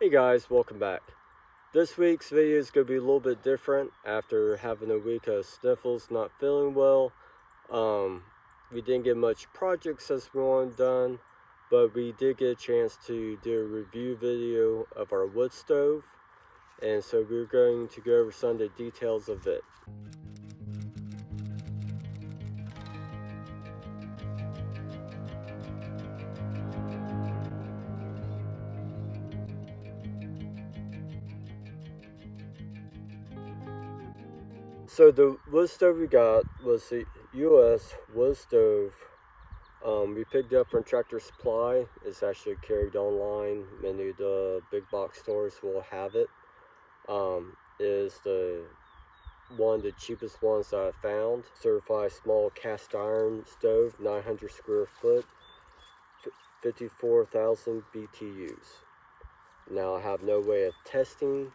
Hey guys, welcome back. This week's video is going to be a little bit different after having a week of sniffles, not feeling well. We didn't get much projects as we wanted done, but we did get a chance to do a review video of our wood stove, and so we're going to go over some of the details of it. So the wood stove we got was the US wood stove. We picked it up from Tractor Supply. It's actually carried online. Many of the big box stores will have it. Is the one of the cheapest ones that I found. Certified small cast iron stove, 900 square foot, 54,000 BTUs. Now I have no way of testing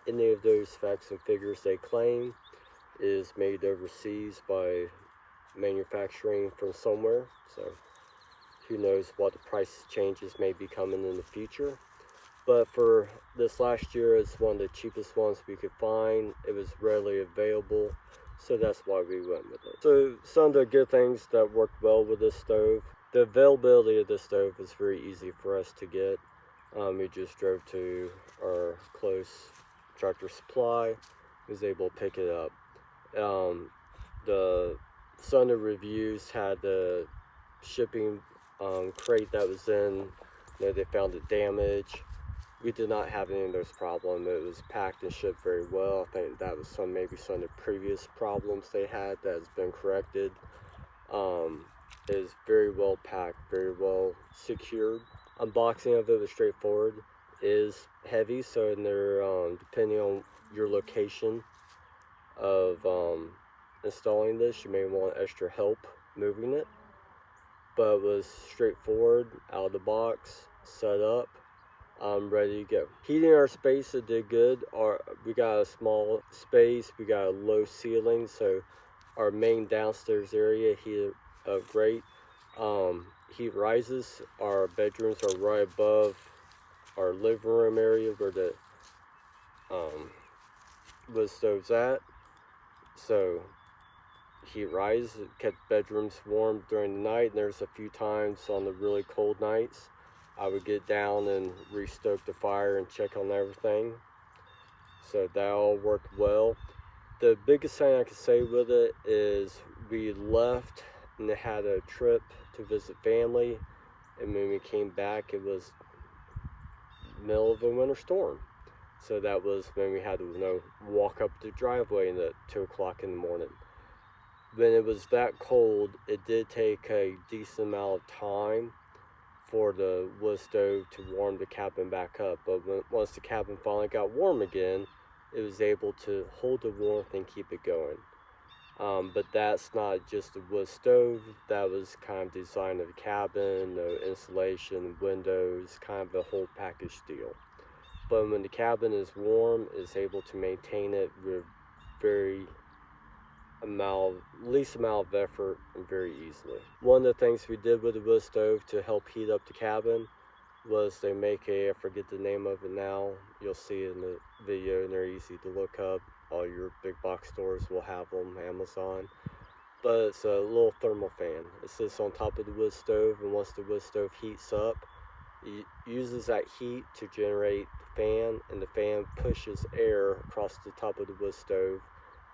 any of those facts and figures they claim. It is made overseas by manufacturing from somewhere, so who knows what the price changes may be coming in the future. But for this last year, it's one of the cheapest ones we could find. It was readily available, so that's why we went with it. So some of the good things that worked well with this stove: the availability of the stove was very easy for us to get. We just drove to our close Tractor Supply, was able to pick it up. Some of the reviews had the shipping crate that was in, they found it damaged. We did not have any of those problems. It was packed and shipped very well. I think that was maybe some of the previous problems they had that has been corrected. It is very well packed, very well secured. Unboxing of it was straightforward. It is heavy, so in there, depending on your location of installing this, you may want extra help moving it, but it was straightforward, out of the box, set up, ready to go. Heating our space, it did good. We got a small space, we got a low ceiling, so our main downstairs area heated up great. Heat rises. Our bedrooms are right above our living room area where the wood stove's at, so heat rise. It kept bedrooms warm during the night, and there's a few times on the really cold nights I would get down and restoke the fire and check on everything, so that all worked well. The biggest thing I can say with it is we left and had a trip to visit family, and when we came back it was middle of a winter storm, so that was when we had to walk up the driveway at 2 o'clock in the morning. When it was that cold, it did take a decent amount of time for the wood stove to warm the cabin back up, but once the cabin finally got warm again, it was able to hold the warmth and keep it going. But that's not just the wood stove, that was kind of design of the cabin, the insulation, windows, kind of a whole package deal. But when the cabin is warm, it's able to maintain it with least amount of effort and very easily. One of the things we did with the wood stove to help heat up the cabin was they make I forget the name of it now, you'll see it in the video and they're easy to look up. All your big box stores will have them, Amazon. But it's a little thermal fan. It sits on top of the wood stove, and once the wood stove heats up, it uses that heat to generate the fan, and the fan pushes air across the top of the wood stove,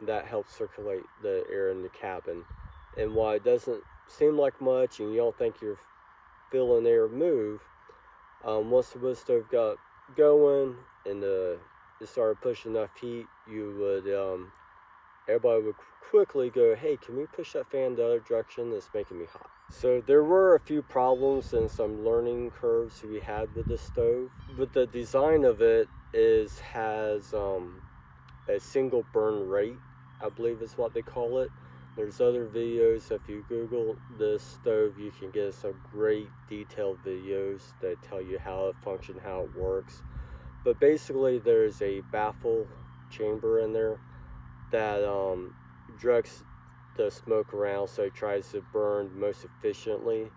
and that helps circulate the air in the cabin. And while it doesn't seem like much and you don't think you're feeling air move, once the wood stove got going and it started pushing enough heat, everybody would quickly go, hey, can we push that fan the other direction? It's making me hot. So there were a few problems and some learning curves we had with the stove, but the design of it has a single burn rate, I believe is what they call it. There's other videos. If you Google this stove, you can get some great detailed videos that tell you how it functions, how it works. But basically there's a baffle chamber in there that directs the smoke around, so it tries to burn most efficiently,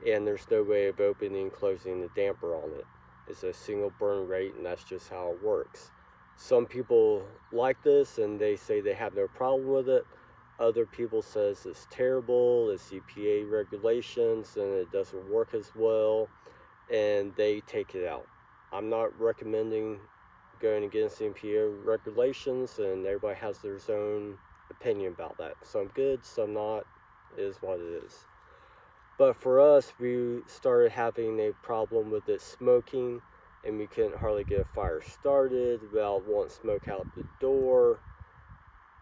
and there's no way of opening and closing the damper on it. It's a single burn rate, and that's just how it works. Some people like this and they say they have no problem with it. Other people says it's terrible, it's EPA regulations and it doesn't work as well, and they take it out. I'm not recommending going against the EPA regulations, and everybody has their own opinion about that. Some good, some not. It is what it is. But for us, we started having a problem with it smoking, and we couldn't hardly get a fire started without wanting smoke out the door,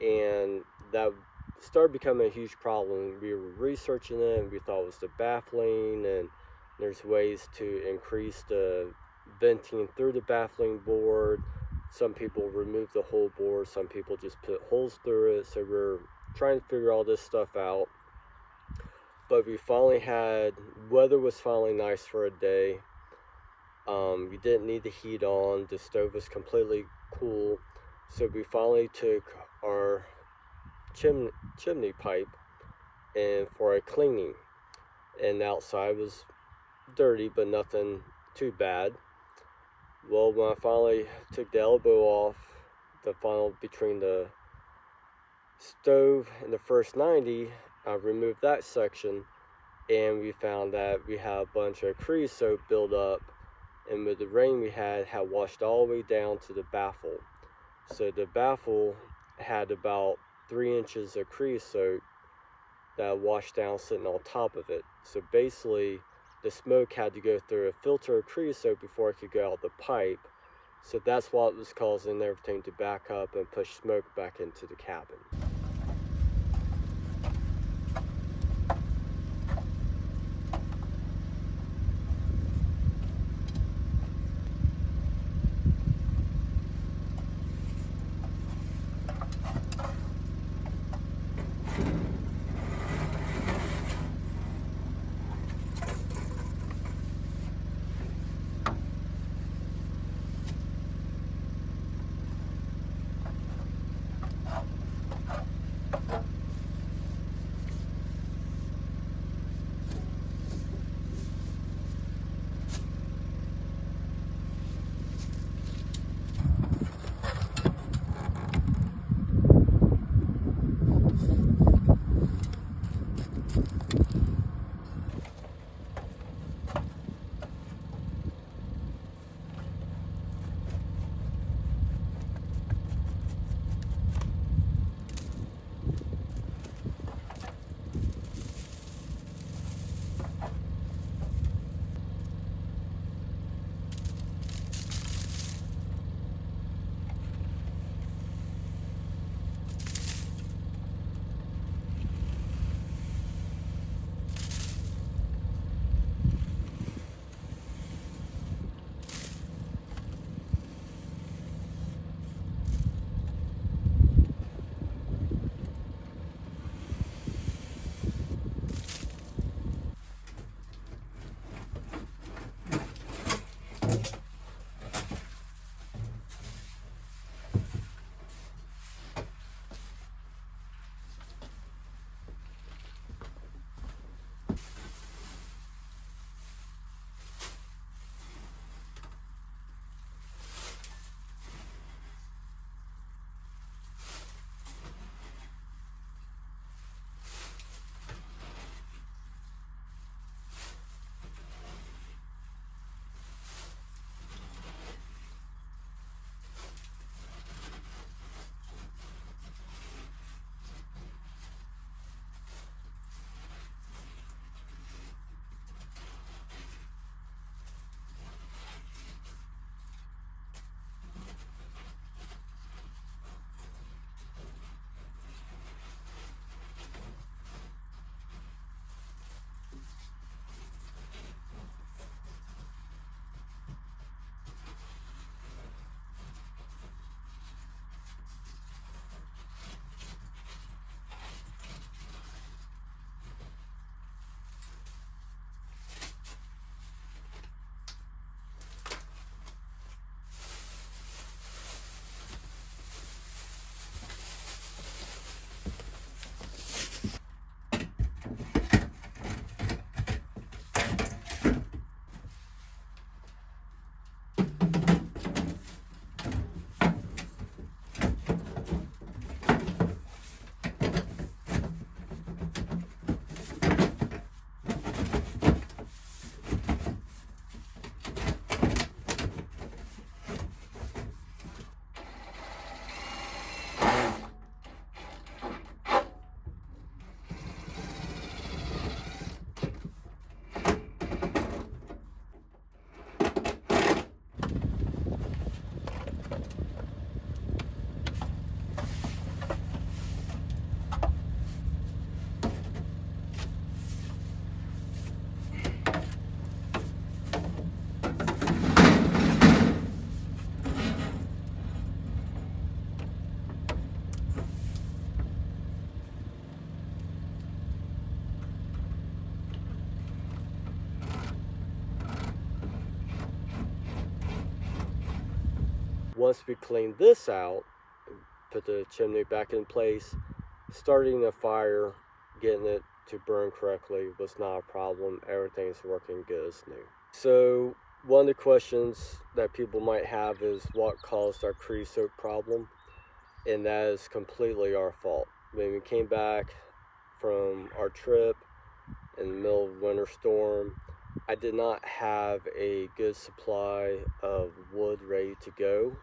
and that started becoming a huge problem. We were researching it, and we thought it was the baffling, and there's ways to increase the venting through the baffling board. Some people remove the whole board, some people just put holes through it, so we're trying to figure all this stuff out. But we finally had, weather was finally nice for a day. We didn't need the heat on, the stove was completely cool, so we finally took our chimney pipe and for a cleaning, and outside was dirty but nothing too bad. Well, when I finally took the elbow off, the final between the stove and the first 90, I removed that section, and we found that we had a bunch of creosote buildup, and with the rain we had washed all the way down to the baffle. So the baffle had about 3 inches of creosote that washed down sitting on top of it. So basically the smoke had to go through a filter of creosote before it could go out the pipe. So that's what was causing everything to back up and push smoke back into the cabin. once we cleaned this out, put the chimney back in place, starting the fire, getting it to burn correctly was not a problem. Everything's working good as new. So one of the questions that people might have is what caused our creosote problem, and that is completely our fault. When we came back from our trip in the middle of a winter storm, I did not have a good supply of wood ready to go.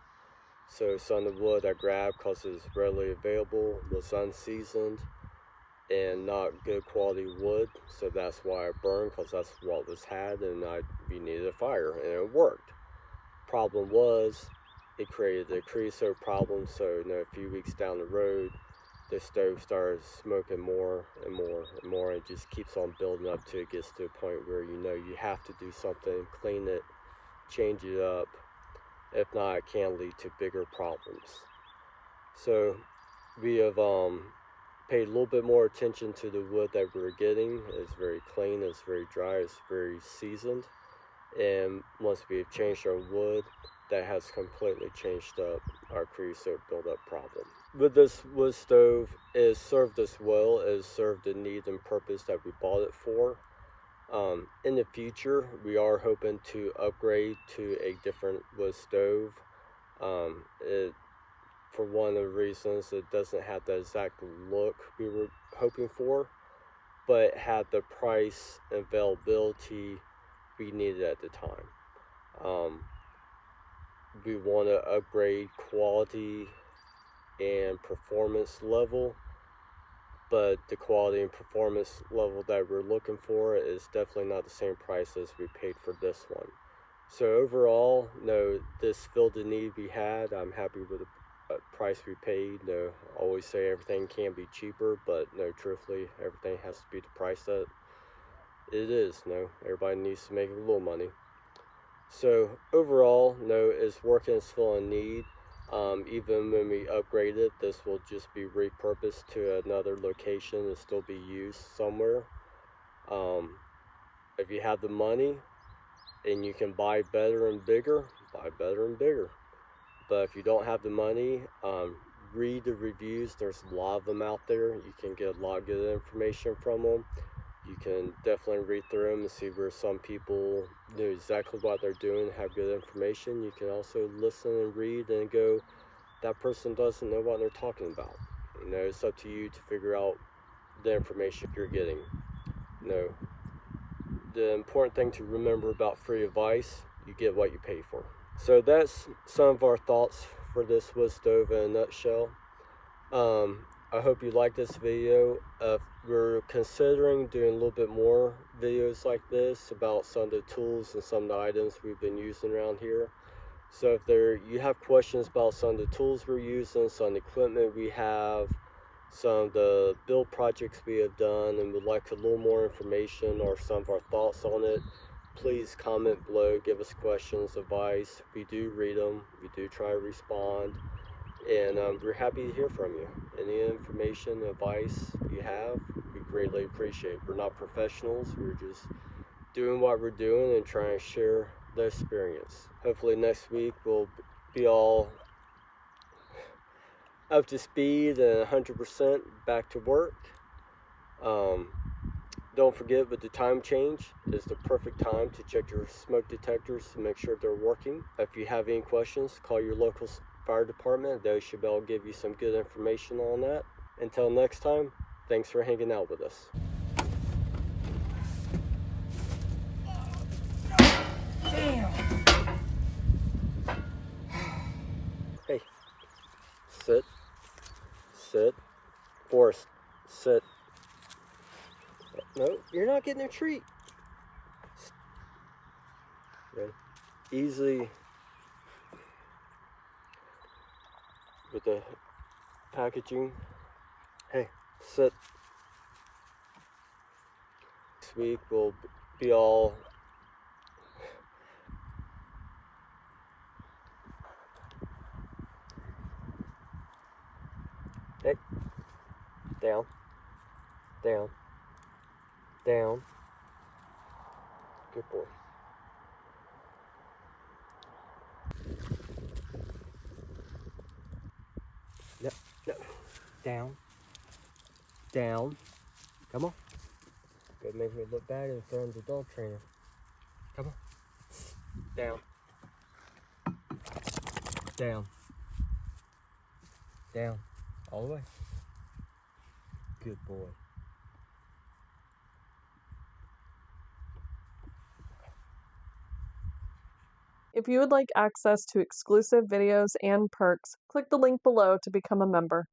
So some of the wood I grabbed, because it was readily available, was unseasoned and not good quality wood. So that's why I burned, because that's what was had, and we needed a fire, and it worked. Problem was, it created a creosote problem. So a few weeks down the road, the stove started smoking more and more and more. It just keeps on building up till it gets to a point where you have to do something, clean it, change it up. If not, it can lead to bigger problems. So we have paid a little bit more attention to the wood that we're getting. It's very clean, it's very dry, it's very seasoned. And once we've changed our wood, that has completely changed up our creosote buildup problem. With this wood stove, it has served us well. It has served the need and purpose that we bought it for. In the future, we are hoping to upgrade to a different wood stove. For one of the reasons, it doesn't have the exact look we were hoping for, but it had the price and availability we needed at the time. We want to upgrade quality and performance level, but the quality and performance level that we're looking for is definitely not the same price as we paid for this one. So overall, no, this filled the need we had. I'm happy with the price we paid. No, I always say everything can be cheaper, but no, truthfully, everything has to be the price that it is. No, everybody needs to make a little money. So overall, no, it's working, it's filling need. Even when we upgrade it, this will just be repurposed to another location and still be used somewhere. If you have the money and you can buy better and bigger, buy better and bigger. But if you don't have the money, read the reviews. There's a lot of them out there. You can get a lot of good information from them. You can definitely read through them and see where some people know exactly what they're doing, have good information. You can also listen and read and go, that person doesn't know what they're talking about. It's up to you to figure out the information you're getting. The important thing to remember about free advice, you get what you pay for. So that's some of our thoughts for this wood stove in a nutshell. I hope you like this video. We're considering doing a little bit more videos like this about some of the tools and some of the items we've been using around here. So if you have questions about some of the tools we're using, some of the equipment we have, some of the build projects we have done, and would like a little more information or some of our thoughts on it, please comment below, give us questions, advice. We do read them, we do try to respond. And we're happy to hear from you. Any information, advice you have, we greatly appreciate. We're not professionals. We're just doing what we're doing and trying to share the experience. Hopefully next week we'll be all up to speed and 100% back to work. Don't forget, with the time change, it's the perfect time to check your smoke detectors to make sure they're working. If you have any questions, call your local fire department. They should be able to give you some good information on that. Until next time, thanks for hanging out with us. Damn. Hey, sit, Forrest, sit. No, you're not getting a treat. Okay. Easily with the packaging. Hey, sit. Next week we'll be all hey, down. Good boy. No, no. Down. Down. Come on. It makes me look bad in front of the dog trainer. Come on. Down. Down. Down. All the way. Good boy. If you would like access to exclusive videos and perks, click the link below to become a member.